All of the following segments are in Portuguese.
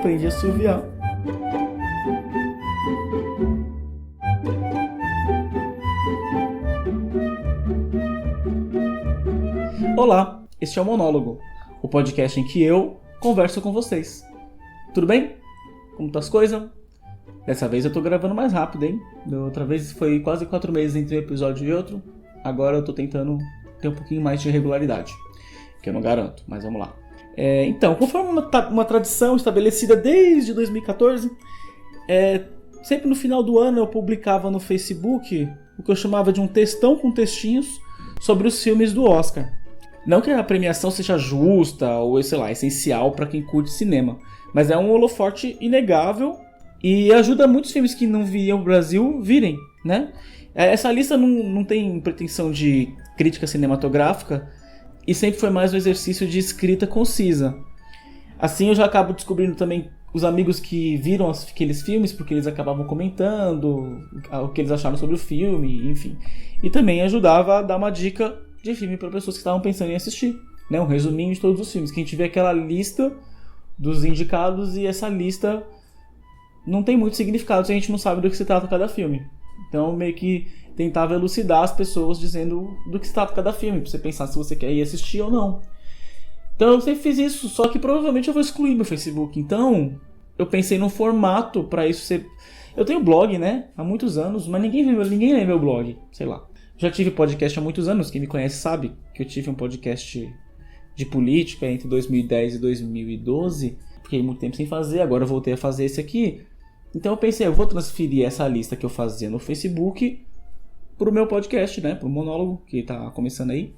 aprendi a assoviar. Olá, este é o Monólogo, o podcast em que eu converso com vocês. Tudo bem? Como tá as coisas? Dessa vez eu tô gravando mais rápido, hein? Da outra vez foi quase 4 meses entre um episódio e outro. Agora eu tô tentando ter um pouquinho mais de regularidade, que eu não garanto, mas vamos lá. Então, conforme uma tradição estabelecida desde 2014, sempre no final do ano eu publicava no Facebook o que eu chamava de um textão com textinhos sobre os filmes do Oscar. Não que a premiação seja justa ou, sei lá, essencial para quem curte cinema, mas é um holofote inegável e ajuda muitos filmes que não viam o Brasil virem, né? Essa lista não tem pretensão de crítica cinematográfica e sempre foi mais um exercício de escrita concisa. Assim eu já acabo descobrindo também os amigos que viram aqueles filmes, porque eles acabavam comentando o que eles acharam sobre o filme, enfim. E também ajudava a dar uma dica de filme para pessoas que estavam pensando em assistir, né? Um resuminho de todos os filmes, que a gente vê aquela lista dos indicados e essa lista não tem muito significado se a gente não sabe do que se trata cada filme. Então meio que tentava elucidar as pessoas dizendo do que se trata cada filme, pra você pensar se você quer ir assistir ou não. Então eu sempre fiz isso, só que provavelmente eu vou excluir meu Facebook. Então eu pensei num formato pra isso ser... Eu tenho blog, né, há muitos anos, mas ninguém lê meu blog, sei lá. Já tive podcast há muitos anos, quem me conhece sabe que eu tive um podcast de política entre 2010 e 2012. Fiquei muito tempo sem fazer, agora eu voltei a fazer esse aqui. Então eu pensei, eu vou transferir essa lista que eu fazia no Facebook pro meu podcast, né, pro Monólogo, que tá começando aí.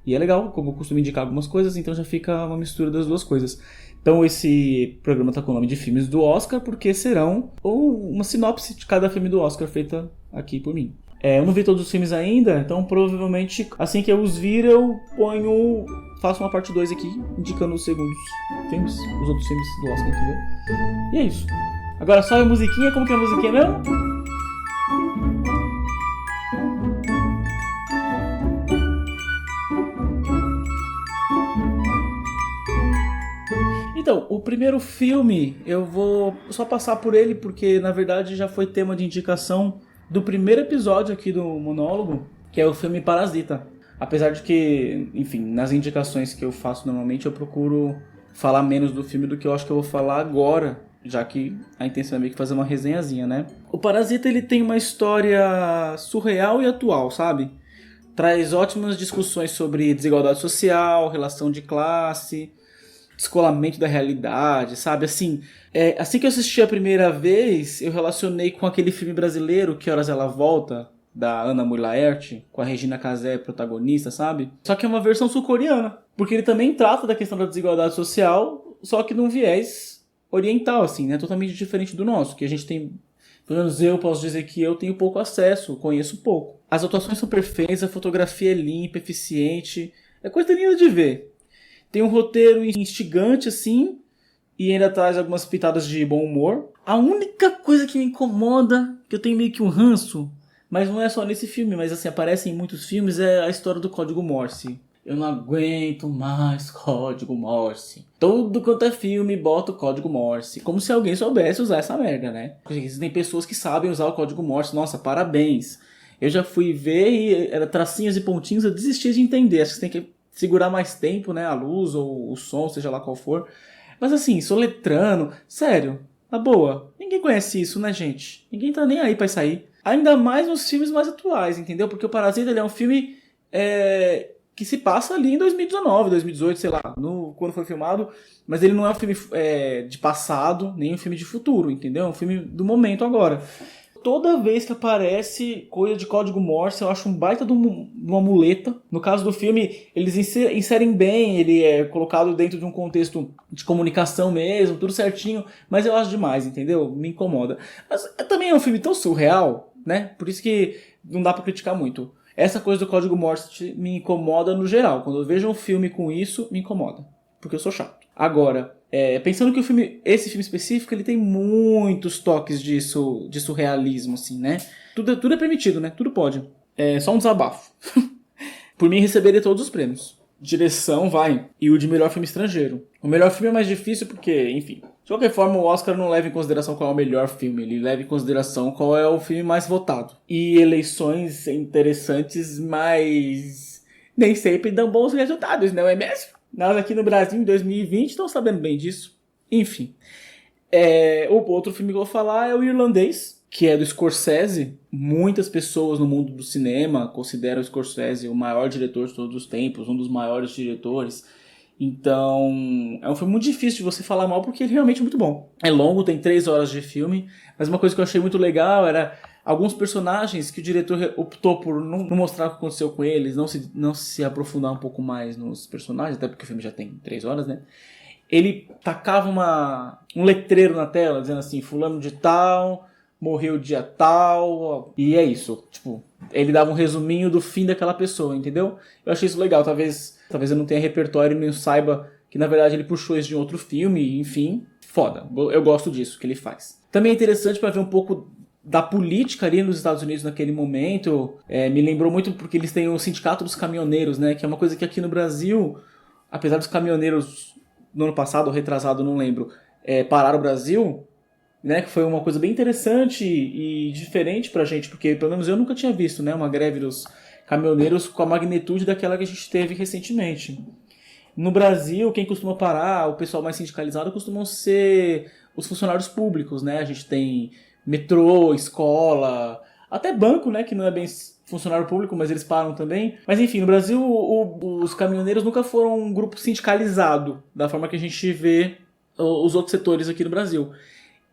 E é legal, como eu costumo indicar algumas coisas, então já fica uma mistura das duas coisas. Então esse programa tá com o nome de filmes do Oscar, porque serão uma sinopse de cada filme do Oscar feita aqui por mim. Eu não vi todos os filmes ainda, então provavelmente assim que eu os vir eu faço uma parte 2 aqui, indicando os segundos filmes, os outros filmes do Oscar, entendeu? E é isso. Agora só a musiquinha, como que é a musiquinha mesmo? Então, o primeiro filme, eu vou só passar por ele, porque na verdade já foi tema de indicação do primeiro episódio aqui do Monólogo, que é o filme Parasita. Apesar de que, enfim, nas indicações que eu faço normalmente, eu procuro falar menos do filme do que eu acho que eu vou falar agora, já que a intenção é meio que fazer uma resenhazinha, né? O Parasita, ele tem uma história surreal e atual, sabe? Traz ótimas discussões sobre desigualdade social, relação de classe, descolamento da realidade, sabe? Assim que eu assisti a primeira vez, eu relacionei com aquele filme brasileiro, Que Horas Ela Volta, da Ana Mui Laerte, com a Regina Casé protagonista, sabe? Só que é uma versão sul-coreana, porque ele também trata da questão da desigualdade social, só que num viés oriental, assim, né? Totalmente diferente do nosso, que a gente tem... Pelo menos eu posso dizer que eu tenho pouco acesso, conheço pouco. As atuações são perfeitas, a fotografia é limpa, eficiente, é coisa linda de ver. Tem um roteiro instigante, assim, e ainda traz algumas pitadas de bom humor. A única coisa que me incomoda, que eu tenho meio que um ranço, mas não é só nesse filme, mas assim, aparece em muitos filmes, é a história do Código Morse. Eu não aguento mais Código Morse. Todo quanto é filme, bota o Código Morse. Como se alguém soubesse usar essa merda, né? Porque existem pessoas que sabem usar o Código Morse. Nossa, parabéns. Eu já fui ver e era tracinhos e pontinhos, eu desisti de entender. Acho que você tem que segurar mais tempo, né? A luz ou o som, seja lá qual for. Mas assim, soletrando, sério, na boa, ninguém conhece isso, né, gente? Ninguém tá nem aí pra isso aí. Ainda mais nos filmes mais atuais, entendeu? Porque o Parasita, ele é um filme que se passa ali em 2019, 2018, sei lá, quando foi filmado. Mas ele não é um filme de passado, nem um filme de futuro, entendeu? É um filme do momento agora. Toda vez que aparece coisa de código Morse, eu acho um baita de uma muleta. No caso do filme, eles inserem bem, ele é colocado dentro de um contexto de comunicação mesmo, tudo certinho, mas eu acho demais, entendeu? Me incomoda. Mas também é um filme tão surreal, né? Por isso que não dá pra criticar muito. Essa coisa do código Morse me incomoda no geral. Quando eu vejo um filme com isso, me incomoda. Porque eu sou chato. Agora, pensando que esse filme específico, ele tem muitos toques de surrealismo, assim, né? Tudo é permitido, né? Tudo pode. É só um desabafo. Por mim, receberia todos os prêmios. Direção, vai. E o de melhor filme estrangeiro. O melhor filme é mais difícil porque, enfim... De qualquer forma, o Oscar não leva em consideração qual é o melhor filme. Ele leva em consideração qual é o filme mais votado. E eleições interessantes, mas... nem sempre dão bons resultados, não é mesmo? Nós aqui no Brasil, em 2020, estamos sabendo bem disso. Enfim. O outro filme que eu vou falar é o Irlandês, que é do Scorsese. Muitas pessoas no mundo do cinema consideram o Scorsese o maior diretor de todos os tempos, um dos maiores diretores. Então, é um filme muito difícil de você falar mal porque ele é realmente muito bom. É longo, tem 3 horas de filme, mas uma coisa que eu achei muito legal era alguns personagens que o diretor optou por não mostrar o que aconteceu com eles, não se aprofundar um pouco mais nos personagens, até porque o filme já tem 3 horas, né? Ele tacava um letreiro na tela dizendo assim, fulano de tal, morreu dia tal, e é isso. Tipo, ele dava um resuminho do fim daquela pessoa, entendeu? Eu achei isso legal, talvez eu não tenha repertório e não saiba que na verdade ele puxou isso de um outro filme, enfim, foda. Eu gosto disso que ele faz. Também é interessante para ver um pouco da política ali nos Estados Unidos naquele momento. Me lembrou muito porque eles têm o Sindicato dos Caminhoneiros, né? Que é uma coisa que aqui no Brasil, apesar dos caminhoneiros no ano passado ou retrasado, não lembro, pararam o Brasil, né? Que foi uma coisa bem interessante e diferente pra gente, porque pelo menos eu nunca tinha visto, né? Uma greve dos caminhoneiros com a magnitude daquela que a gente teve recentemente. No Brasil, quem costuma parar, o pessoal mais sindicalizado, costumam ser os funcionários públicos, né? A gente tem metrô, escola, até banco, né? Que não é bem funcionário público, mas eles param também. Mas enfim, no Brasil, os caminhoneiros nunca foram um grupo sindicalizado, da forma que a gente vê os outros setores aqui no Brasil.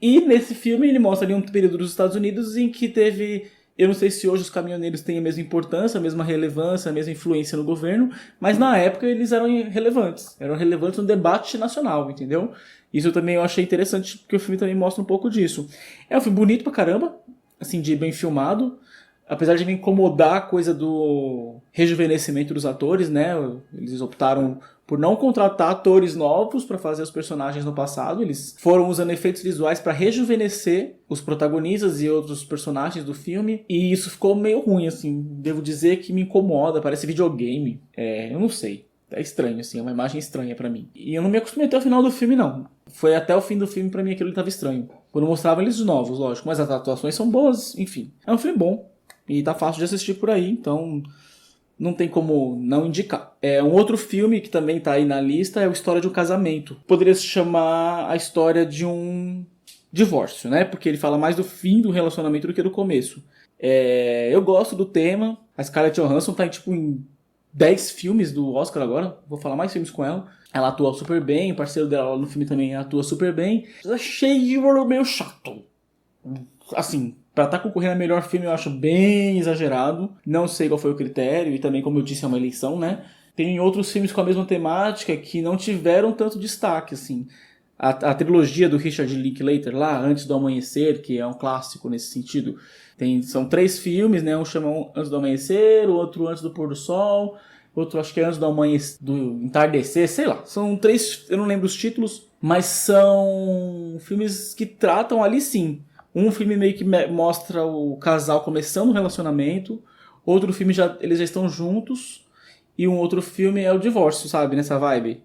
E nesse filme ele mostra ali um período dos Estados Unidos em que teve... Eu não sei se hoje os caminhoneiros têm a mesma importância, a mesma relevância, a mesma influência no governo, mas na época eles eram relevantes. Eram relevantes no debate nacional, entendeu? Isso também eu achei interessante, porque o filme também mostra um pouco disso. É um filme bonito pra caramba, assim, de bem filmado. Apesar de me incomodar a coisa do rejuvenescimento dos atores, né? Eles optaram por não contratar atores novos para fazer os personagens no passado. Eles foram usando efeitos visuais para rejuvenescer os protagonistas e outros personagens do filme. E isso ficou meio ruim, assim. Devo dizer que me incomoda, parece videogame. Eu não sei. É estranho, assim. É uma imagem estranha para mim. E eu não me acostumei até o final do filme, não. Foi até o fim do filme, para mim, aquilo estava estranho. Quando mostravam eles novos, lógico. Mas as atuações são boas, enfim. É um filme bom. E tá fácil de assistir por aí, então não tem como não indicar. Um outro filme que também tá aí na lista é o História de um Casamento. Poderia se chamar a história de um divórcio, né? Porque ele fala mais do fim do relacionamento do que do começo. Eu gosto do tema. A Scarlett Johansson tá em 10 filmes do Oscar agora. Vou falar mais filmes com ela. Ela atua super bem, o parceiro dela no filme também atua super bem. Achei meio chato. Assim... Pra estar concorrendo a melhor filme eu acho bem exagerado. Não sei qual foi o critério. E também, como eu disse, é uma eleição, né? Tem outros filmes com a mesma temática que não tiveram tanto destaque, assim. A trilogia do Richard Linklater lá, Antes do Amanhecer, que é um clássico nesse sentido. São 3 filmes, né? Um chama Antes do Amanhecer, o outro Antes do Pôr do Sol, outro acho que é Antes do Amanhecer, do Entardecer, sei lá. São 3, eu não lembro os títulos, mas são filmes que tratam ali sim. Um filme meio que mostra o casal começando um relacionamento, outro filme eles já estão juntos, e um outro filme é o divórcio, sabe? Nessa vibe.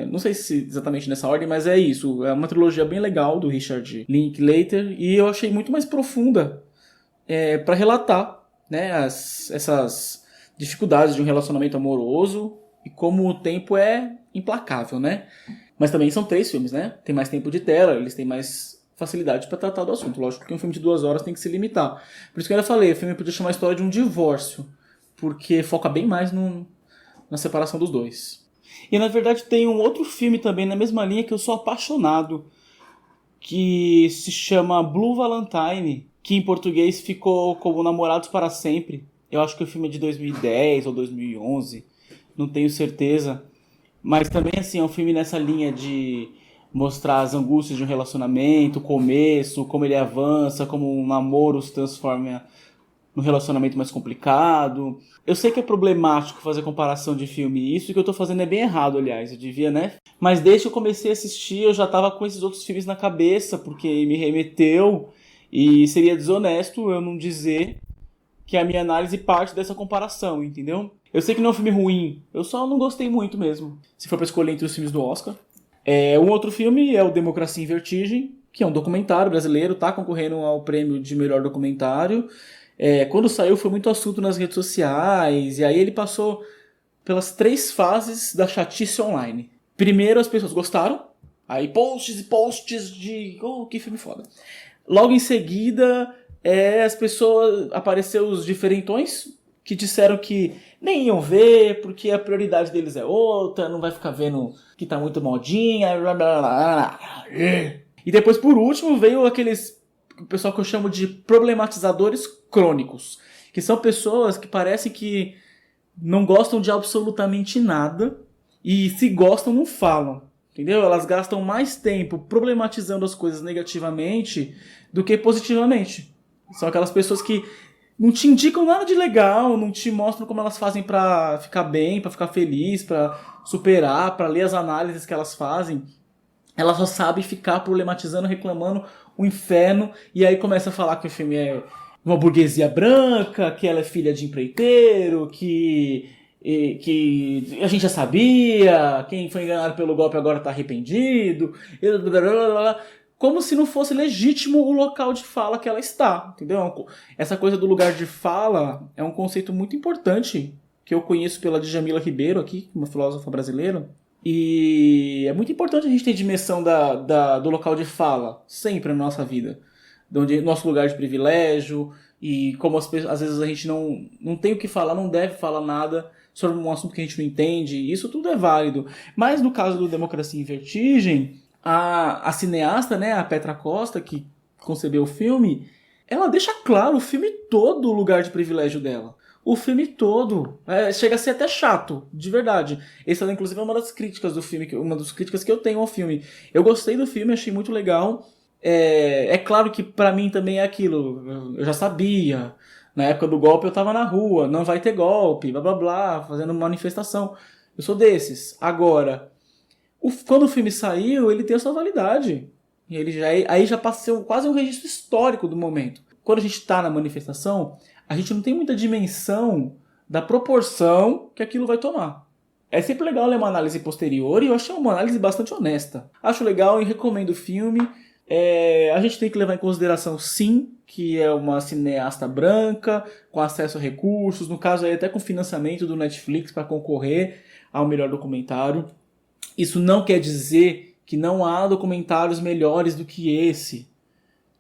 Não sei se exatamente nessa ordem, mas é isso. É uma trilogia bem legal do Richard Linklater, e eu achei muito mais profunda para relatar, né, essas dificuldades de um relacionamento amoroso e como o tempo é implacável, né? Mas também são 3 filmes, né? Tem mais tempo de tela, eles têm mais facilidade para tratar do assunto. Lógico que um filme de 2 horas tem que se limitar. Por isso que eu ainda falei, o filme podia chamar a história de um divórcio, porque foca bem mais na separação dos dois. E na verdade tem um outro filme também na mesma linha que eu sou apaixonado, que se chama Blue Valentine, que em português ficou como Namorados para Sempre. Eu acho que o filme é de 2010 ou 2011, não tenho certeza. Mas também assim, é um filme nessa linha de mostrar as angústias de um relacionamento, o começo, como ele avança, como um namoro se transforma num relacionamento mais complicado. Eu sei que é problemático fazer comparação de filme, e isso que eu tô fazendo é bem errado, aliás, eu devia, né? Mas desde que eu comecei a assistir, eu já tava com esses outros filmes na cabeça, porque me remeteu, e seria desonesto eu não dizer que a minha análise parte dessa comparação, entendeu? Eu sei que não é um filme ruim, eu só não gostei muito mesmo. Se for pra escolher entre os filmes do Oscar, Um outro filme é o Democracia em Vertigem, que é um documentário brasileiro, tá concorrendo ao prêmio de melhor documentário. Quando saiu foi muito assunto nas redes sociais, e aí ele passou pelas 3 fases da chatice online. Primeiro as pessoas gostaram, aí posts e posts de que filme foda. Logo em seguida, as pessoas apareceram os diferentões que disseram que nem iam ver, porque a prioridade deles é outra, não vai ficar vendo que tá muito modinha, blá, blá, blá, blá. E depois, por último, veio aqueles, o pessoal que eu chamo de problematizadores crônicos, que são pessoas que parecem que não gostam de absolutamente nada, e se gostam, não falam. Entendeu? Elas gastam mais tempo problematizando as coisas negativamente do que positivamente. São aquelas pessoas que não te indicam nada de legal, não te mostram como elas fazem pra ficar bem, pra ficar feliz, pra superar, pra ler as análises que elas fazem. Elas só sabem ficar problematizando, reclamando o inferno, e aí começa a falar que o filme é uma burguesia branca, que ela é filha de empreiteiro, que a gente já sabia, quem foi enganado pelo golpe agora está arrependido, como se não fosse legítimo o local de fala que ela está, entendeu? Essa coisa do lugar de fala é um conceito muito importante, que eu conheço pela Djamila Ribeiro aqui, uma filósofa brasileira, e é muito importante a gente ter dimensão do local de fala, sempre na nossa vida, onde nosso lugar de privilégio, e como às vezes a gente não tem o que falar, não deve falar nada sobre um assunto que a gente não entende, isso tudo é válido. Mas no caso do Democracia em Vertigem, a cineasta, né, a Petra Costa, que concebeu o filme, ela deixa claro o filme todo o lugar de privilégio dela. O filme todo. Chega a ser até chato, de verdade. Essa, inclusive, é uma das críticas do filme, uma das críticas que eu tenho ao filme. Eu gostei do filme, achei muito legal. É claro que pra mim também é aquilo. Eu já sabia. Na época do golpe eu tava na rua. Não vai ter golpe, blá blá blá, fazendo manifestação. Eu sou desses. Agora, quando o filme saiu, ele tem a sua validade. E aí já passou quase um registro histórico do momento. Quando a gente tá na manifestação, a gente não tem muita dimensão da proporção que aquilo vai tomar. É sempre legal ler uma análise posterior, e eu achei uma análise bastante honesta. Acho legal e recomendo o filme. A gente tem que levar em consideração, sim, que é uma cineasta branca, com acesso a recursos, no caso aí até com financiamento do Netflix para concorrer ao melhor documentário. Isso não quer dizer que não há documentários melhores do que esse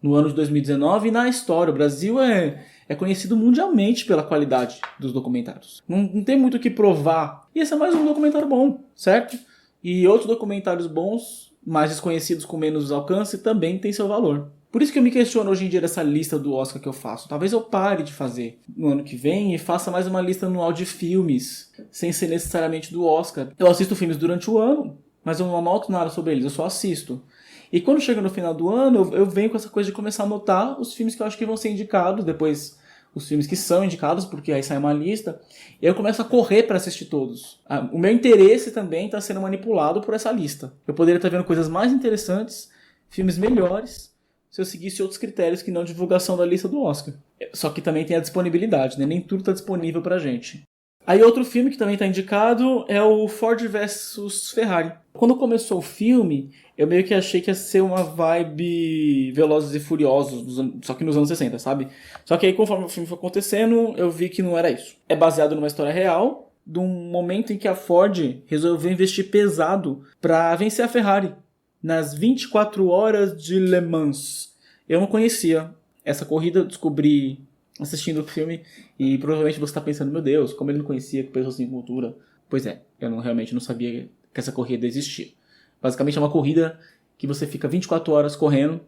no ano de 2019 e na história. O Brasil é conhecido mundialmente pela qualidade dos documentários. Não tem muito o que provar. E esse é mais um documentário bom, certo? E outros documentários bons, mais desconhecidos, com menos alcance, também têm seu valor. Por isso que eu me questiono hoje em dia dessa lista do Oscar que eu faço. Talvez eu pare de fazer no ano que vem e faça mais uma lista anual de filmes, sem ser necessariamente do Oscar. Eu assisto filmes durante o ano, mas eu não anoto nada sobre eles, eu só assisto. E quando chega no final do ano, eu venho com essa coisa de começar a anotar os filmes que eu acho que vão ser indicados, depois os filmes que são indicados, porque aí sai uma lista, e aí eu começo a correr para assistir todos. O meu interesse também está sendo manipulado por essa lista. Eu poderia estar vendo coisas mais interessantes, filmes melhores, se eu seguisse outros critérios que não divulgação da lista do Oscar. Só que também tem a disponibilidade, né? Nem tudo está disponível pra gente. Aí outro filme que também está indicado é o Ford vs Ferrari. Quando começou o filme, eu meio que achei que ia ser uma vibe Velozes e Furiosos, só que nos anos 60, sabe? Só que aí conforme o filme foi acontecendo, eu vi que não era isso. É baseado numa história real, de um momento em que a Ford resolveu investir pesado para vencer a Ferrari nas 24 horas de Le Mans. Eu não conhecia essa corrida, eu descobri assistindo o filme, e provavelmente você está pensando, meu Deus, como ele não conhecia pessoas sem cultura. Pois é, eu realmente não sabia que essa corrida existia. Basicamente é uma corrida que você fica 24 horas correndo,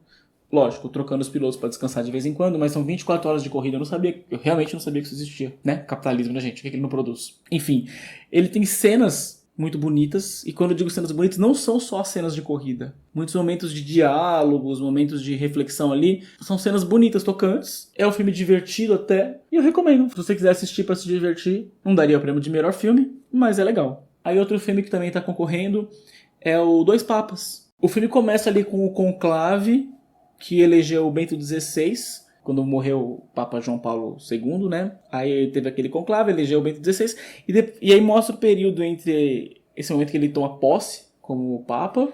lógico, trocando os pilotos para descansar de vez em quando, mas são 24 horas de corrida, eu realmente não sabia que isso existia, né? Capitalismo, né, gente? O que ele não produz? Enfim, ele tem cenas muito bonitas, e quando eu digo cenas bonitas, não são só cenas de corrida. Muitos momentos de diálogos, momentos de reflexão ali, são cenas bonitas, tocantes. É um filme divertido até, e eu recomendo. Se você quiser assistir para se divertir, não daria o prêmio de melhor filme, mas é legal. Aí outro filme que também está concorrendo é o Dois Papas. O filme começa ali com o conclave, que elegeu o Bento XVI, quando morreu o Papa João Paulo II, né? Aí teve aquele conclave, elegeu o Bento XVI, e aí mostra o período entre esse momento que ele toma posse como Papa,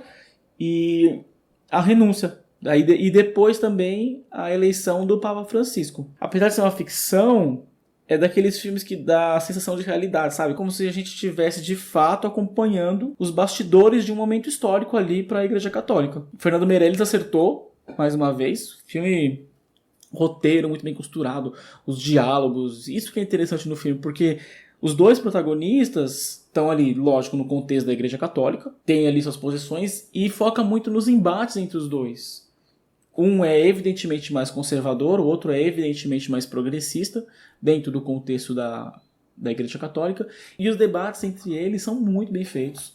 e a renúncia. E depois também a eleição do Papa Francisco. Apesar de ser uma ficção, é daqueles filmes que dá a sensação de realidade, sabe? Como se a gente estivesse de fato acompanhando os bastidores de um momento histórico ali para a Igreja Católica. Fernando Meirelles acertou, mais uma vez. Filme, roteiro muito bem costurado, os diálogos, isso que é interessante no filme, porque os dois protagonistas estão ali, lógico, no contexto da Igreja Católica, tem ali suas posições e foca muito nos embates entre os dois. Um é evidentemente mais conservador, o outro é evidentemente mais progressista, dentro do contexto da Igreja Católica, e os debates entre eles são muito bem feitos.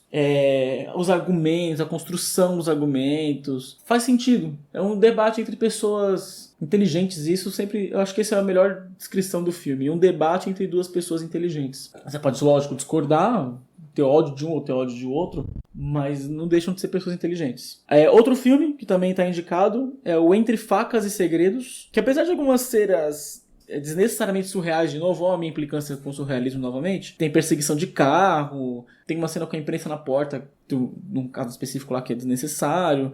Os argumentos, a construção dos argumentos, faz sentido. É um debate entre pessoas inteligentes, isso sempre, eu acho que essa é a melhor descrição do filme, um debate entre duas pessoas inteligentes. Você pode, lógico, discordar, ter ódio de um ou ter ódio de outro, mas não deixam de ser pessoas inteligentes. Outro filme que também está indicado é o Entre Facas e Segredos, que apesar de algumas cenas desnecessariamente surreais, de novo, a minha implicância com o surrealismo novamente, tem perseguição de carro, tem uma cena com a imprensa na porta, num caso específico lá que é desnecessário,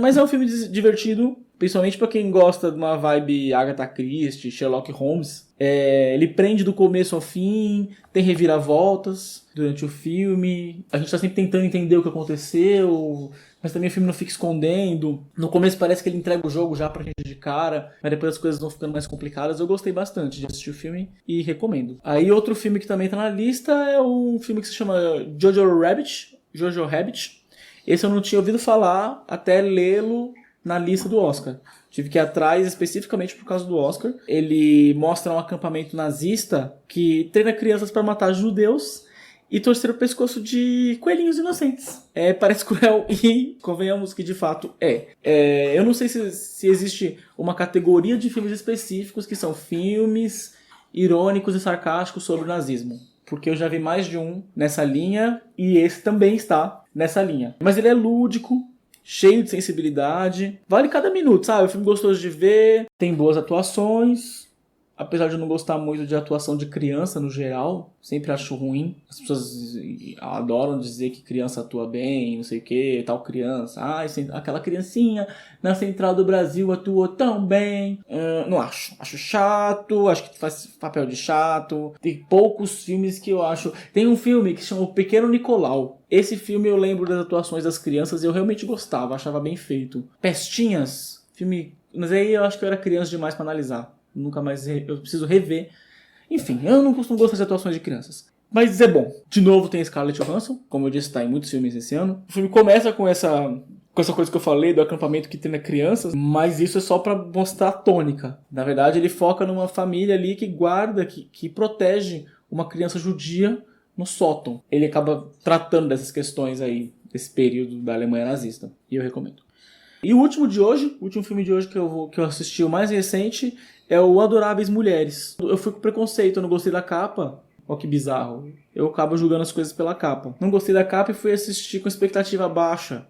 mas é um filme divertido, principalmente para quem gosta de uma vibe Agatha Christie, Sherlock Holmes. Ele prende do começo ao fim, tem reviravoltas durante o filme, a gente está sempre tentando entender o que aconteceu, mas também o filme não fica escondendo. No começo parece que ele entrega o jogo já pra gente de cara, mas depois as coisas vão ficando mais complicadas. Eu gostei bastante de assistir o filme e recomendo. Aí outro filme que também tá na lista é um filme que se chama Jojo Rabbit. Esse eu não tinha ouvido falar até lê-lo na lista do Oscar. Tive que ir atrás especificamente por causa do Oscar. Ele mostra um acampamento nazista que treina crianças para matar judeus e torcer o pescoço de coelhinhos inocentes. Parece cruel e convenhamos que de fato é. Eu não sei se existe uma categoria de filmes específicos que são filmes irônicos e sarcásticos sobre o nazismo. Porque eu já vi mais de um nessa linha e esse também está nessa linha. Mas ele é lúdico, cheio de sensibilidade, vale cada minuto, sabe? É um filme gostoso de ver, tem boas atuações. Apesar de eu não gostar muito de atuação de criança no geral, sempre acho ruim. As pessoas adoram dizer que criança atua bem, não sei o que, tal criança. Aquela criancinha na Central do Brasil atuou tão bem. Não acho. Acho chato, acho que faz papel de chato. Tem poucos filmes que eu acho... Tem um filme que se chama O Pequeno Nicolau. Esse filme eu lembro das atuações das crianças e eu realmente gostava, achava bem feito. Pestinhas, filme... Mas aí eu acho que eu era criança demais pra analisar. Nunca mais eu preciso rever. Enfim, eu não costumo gostar de atuações de crianças. Mas é bom. De novo tem Scarlett Johansson, como eu disse, está em muitos filmes esse ano. O filme começa com essa coisa que eu falei do acampamento que treina crianças, mas isso é só para mostrar a tônica. Na verdade, ele foca numa família ali que guarda, que protege uma criança judia no sótão. Ele acaba tratando dessas questões aí, desse período da Alemanha nazista. E eu recomendo. E o último filme de hoje que eu assisti, o mais recente, é o Adoráveis Mulheres. Eu fui com preconceito, eu não gostei da capa. Ó que bizarro. Eu acabo julgando as coisas pela capa. Não gostei da capa e fui assistir com expectativa baixa.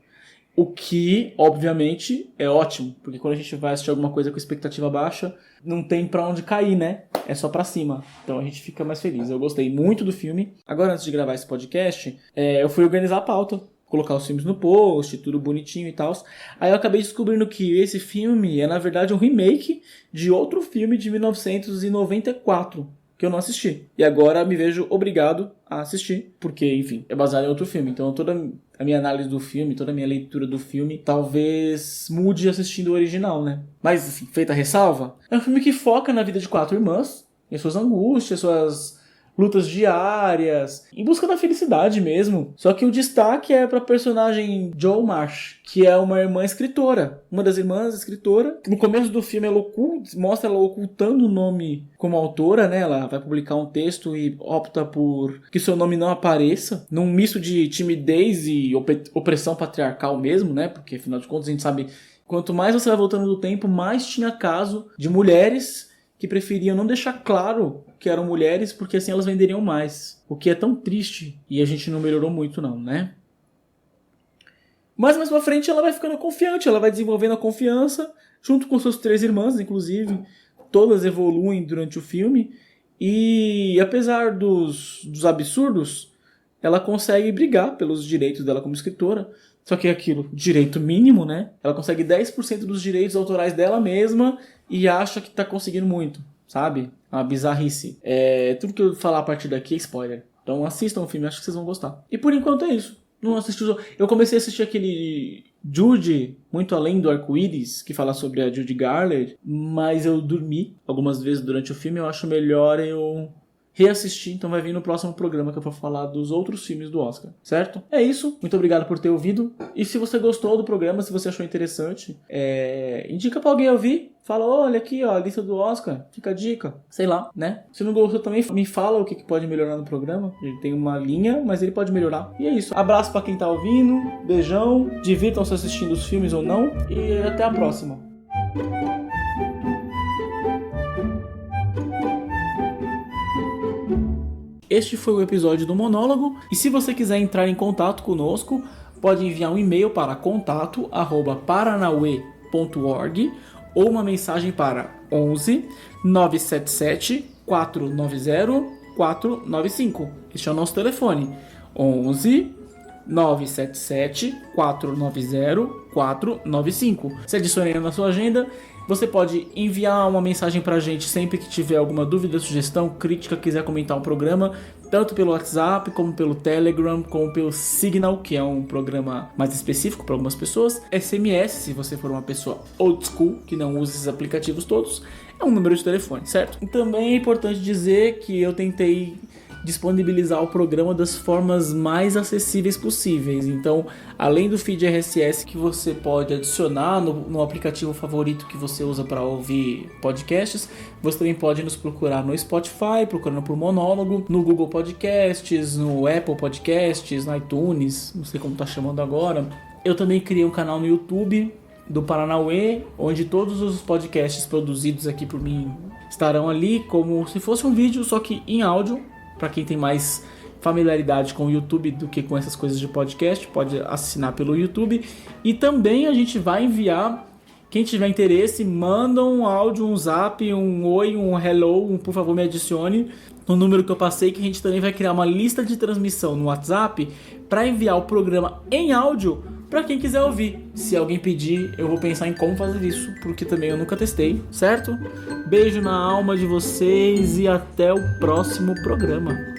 O que, obviamente, é ótimo. Porque quando a gente vai assistir alguma coisa com expectativa baixa, não tem pra onde cair, né? É só pra cima. Então a gente fica mais feliz. Eu gostei muito do filme. Agora, antes de gravar esse podcast, eu fui organizar a pauta. Colocar os filmes no post, tudo bonitinho e tal. Aí eu acabei descobrindo que esse filme é, na verdade, um remake de outro filme de 1994, que eu não assisti. E agora me vejo obrigado a assistir, porque, enfim, é baseado em outro filme. Então toda a minha análise do filme, toda a minha leitura do filme, talvez mude assistindo o original, né? Mas, enfim, feita a ressalva, é um filme que foca na vida de 4 irmãs, em suas angústias, suas lutas diárias, em busca da felicidade mesmo. Só que o destaque é pra personagem Jo March, que é uma irmã escritora. Uma das irmãs escritora. No começo do filme mostra ela ocultando o nome como autora, né? Ela vai publicar um texto e opta por que seu nome não apareça, num misto de timidez e opressão patriarcal mesmo, né? Porque afinal de contas a gente sabe, quanto mais você vai voltando do tempo, mais tinha caso de mulheres que preferiam não deixar claro que eram mulheres, porque assim elas venderiam mais. O que é tão triste, e a gente não melhorou muito não, né? Mas mais pra frente ela vai ficando confiante, ela vai desenvolvendo a confiança, junto com suas 3 irmãs, inclusive. Todas evoluem durante o filme, e apesar dos absurdos, ela consegue brigar pelos direitos dela como escritora. Só que é aquilo, direito mínimo, né? Ela consegue 10% dos direitos autorais dela mesma e acha que tá conseguindo muito, sabe? Uma bizarrice. Tudo que eu falar a partir daqui é spoiler. Então assistam o filme, acho que vocês vão gostar. E por enquanto é isso. Não assisti Eu comecei a assistir aquele Judy, Muito Além do Arco-Íris, que fala sobre a Judy Garland, mas eu dormi algumas vezes durante o filme. Eu acho melhor eu reassistir, então vai vir no próximo programa que eu vou falar dos outros filmes do Oscar, certo? É isso, muito obrigado por ter ouvido. E se você gostou do programa, se você achou interessante, indica pra alguém ouvir. Fala, olha aqui, ó, a lista do Oscar, fica a dica, sei lá, né? Se não gostou também, me fala o que pode melhorar no programa. Ele tem uma linha, mas ele pode melhorar. E é isso, abraço pra quem tá ouvindo, beijão, divirtam-se assistindo os filmes ou não, e até a próxima. Este foi o episódio do Monólogo, e se você quiser entrar em contato conosco, pode enviar um e-mail para contato@paranauê.org ou uma mensagem para 11 977 490 495. Este é o nosso telefone, 11 977 490 495. Se adicione na sua agenda. Você pode enviar uma mensagem pra gente sempre que tiver alguma dúvida, sugestão, crítica, quiser comentar o programa, tanto pelo WhatsApp, como pelo Telegram, como pelo Signal, que é um programa mais específico para algumas pessoas. SMS, se você for uma pessoa old school, que não usa esses aplicativos todos, é um número de telefone, certo? E também é importante dizer que eu tentei disponibilizar o programa das formas mais acessíveis possíveis. Então, além do feed RSS que você pode adicionar no aplicativo favorito que você usa para ouvir podcasts, você também pode nos procurar no Spotify, procurando por Monólogo, no Google Podcasts, no Apple Podcasts, no iTunes, não sei como está chamando agora. Eu também criei um canal no YouTube do Paranauê, onde todos os podcasts produzidos aqui por mim estarão ali, como se fosse um vídeo, só que em áudio. Para quem tem mais familiaridade com o YouTube do que com essas coisas de podcast, pode assinar pelo YouTube. E também a gente vai enviar, quem tiver interesse, manda um áudio, um zap, um oi, um hello, um por favor me adicione no número que eu passei, que a gente também vai criar uma lista de transmissão no WhatsApp para enviar o programa em áudio para quem quiser ouvir. Se alguém pedir, eu vou pensar em como fazer isso, porque também eu nunca testei, certo? Beijo na alma de vocês e até o próximo programa.